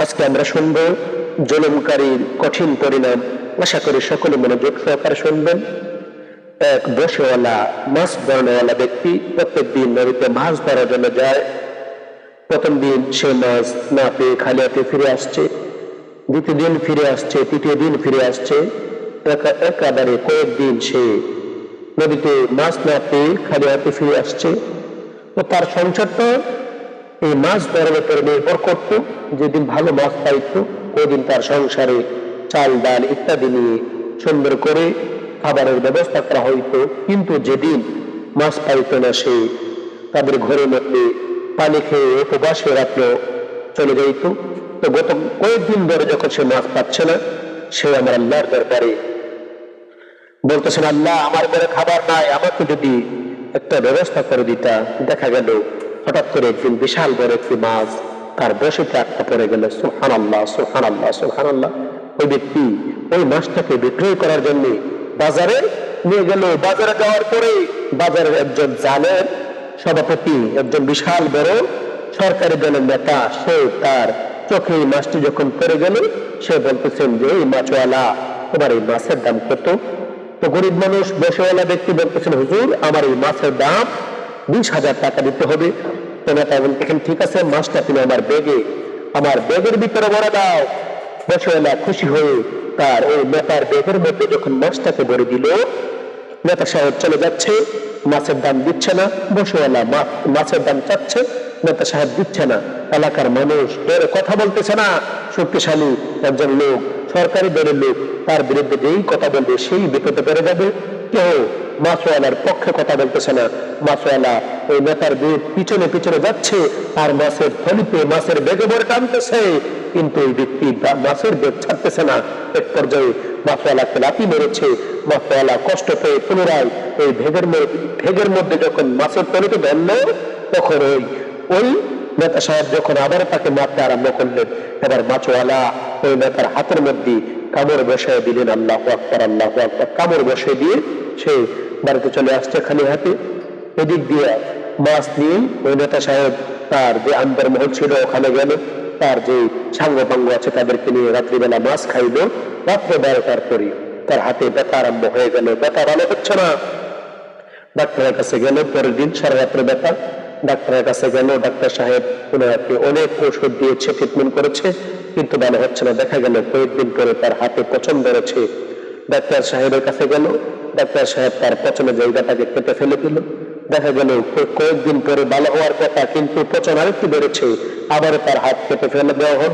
আজকে আমরা শুনবো জুলুমকারীর কঠিন পরিণাম। আশা করি সকলে মনোযোগ সহকারে শুনবেন। এক বসেওয়ালা মাছ ধরনেওয়ালা ব্যক্তি প্রত্যেক দিন নদীতে মাছ ধরার জন্য যায়। প্রথম দিন সে মাছ না পেয়ে খালি হাতে ফিরে আসছে, দ্বিতীয় দিন ফিরে আসছে, তৃতীয় দিন ফিরে আসছে। একাধারে কয়েকদিন সে নদীতে মাছ না পেয়ে খালি হাতে ফিরে আসছে। তো তার সংসারটা এই মাছ ধরার উপরে নির্ভর করত। যেদিন ভালো মাছ পাইত ওই দিন তার সংসারে চাল ডাল ইত্যাদি নিয়ে সুন্দর করে খাবারের ব্যবস্থা করা হইতো। কিন্তু যেদিন মাছ পাইত না সে তাদের ঘরের মধ্যে পানি খেয়ে উপবাসে রাত্র চলে যাইত। তো গত কয়েকদিন ধরে যখন সে মাছ পাচ্ছে না, সে আমার আল্লাহর দরবারে বলতেছেন, আল্লাহ আমার ঘরে খাবার নাই, আমাকে যদি একটা ব্যবস্থা করে দিতা। দেখা গেল হঠাৎ করে একদিন বিশাল বড় একটি মাছ তার বসিতে আটকা পড়ে গেল। সুবহানাল্লাহ, সুবহানাল্লাহ, সুবহানাল্লাহ। ওই ব্যক্তি ওই মাছটাকে বিক্রয় করার জন্য বাজারে নিয়ে গেল। বাজারে যাওয়ার পরে বাজারের একজন জালের সভাপতি, একজন বিশাল বড় সরকারি দলের নেতা, সে তার চোখে এই মাছটি যখন পড়ে গেল, সে বলতেছেন যে এই মাছওয়ালা, তোমার এই মাছের দাম কত? তো গরিব মানুষ বসেওয়ালা ব্যক্তি বলতেছেন, হুজুর আমার এই মাছের দাম 20,000 টাকা দিতে হবে। তো নেতা বলতেছেন, ঠিক আছে, মাছটা তুমি আমার ব্যাগের ভিতরে ভরে দাও। বসেওয়ালা খুশি হয়ে তার ওই নেতার ব্যাগের মধ্যে যখন মাছটাকে ভরে দিল, নেতা সাহেব চলে যাচ্ছে, মাছের দাম দিচ্ছে না। বসেওয়ালা মাছের দাম চাচ্ছে, নেতা সাহেব দিচ্ছে না। এলাকার মানুষ ডরে কথা বলতেছে না। শক্তিশালী একজন লোক, সরকারি দলের লোক, তার বিরুদ্ধে যেই কথা বলবে সেই বিপদে পড়ে যাবে। কেউ মাছওয়ালার পক্ষে কথা বলতেছে না। মাছওয়ালা ওই নেতার পিছনে পিছনে যাচ্ছে আর মাছের থলিতে মাছের বেগে ভরে টানতেছে, কিন্তু এই ব্যক্তি মাছের বেগ ছাড়তেছে না। এক পর্যায়ে মাছওয়ালাকে লাথি মেরেছে। মাছওয়ালা কষ্ট পেয়ে পুনরায় ওই ভেগের মধ্যে যখন মাছের থলিতে ধরল, তখন ওই নেতা সাহেব যখন আবার তাকে মারতে আরম্ভ করলেন, এবার মাছওয়ালা ওই নেতার হাতের মধ্যে কামড় বসায় দিলেন। আল্লাহু আকবার, আল্লাহু আকবার। কামড় বসায় দিয়ে সে বাড়িতে চলে আসছে খালি হাতে। এদিক দিয়ে মাছ নিয়ে ওই নেতা সাহেব তার যে আন্দার মহল ছিল ওখানে গেল। তার যে সাঙ্গ পাঙ্গ আছে তাদেরকে নিয়ে রাত্রিবেলা মাছ খাইল। রাত্র 12টার পরে তার হাতে ব্যথা আরম্ভ হয়ে গেল। ব্যথা ভালো হচ্ছে না। ডাক্তারের কাছে গেল। পরের দিন সারা রাত্রে ব্যথা। ডাক্তারের কাছে গেল। ডাক্তার সাহেব ওনাকে অনেক ওষুধ দিয়েছে, ট্রিটমেন্ট করেছে, কিন্তু ভালো হচ্ছে না। দেখা গেল কয়েকদিন পরে তার হাতে পচন ধরেছে। ডাক্তার সাহেবের কাছে গেল। ডাক্তার সাহেব তার পচনের জায়গাটাকে কেটে ফেলে দিল। দেখা গেল কয়েকদিন পরে ভালো হওয়ার কথা, কিন্তু পচন আরেকটু বেড়েছে। আবার তার হাত কেটে ফেলে দেওয়া হলো।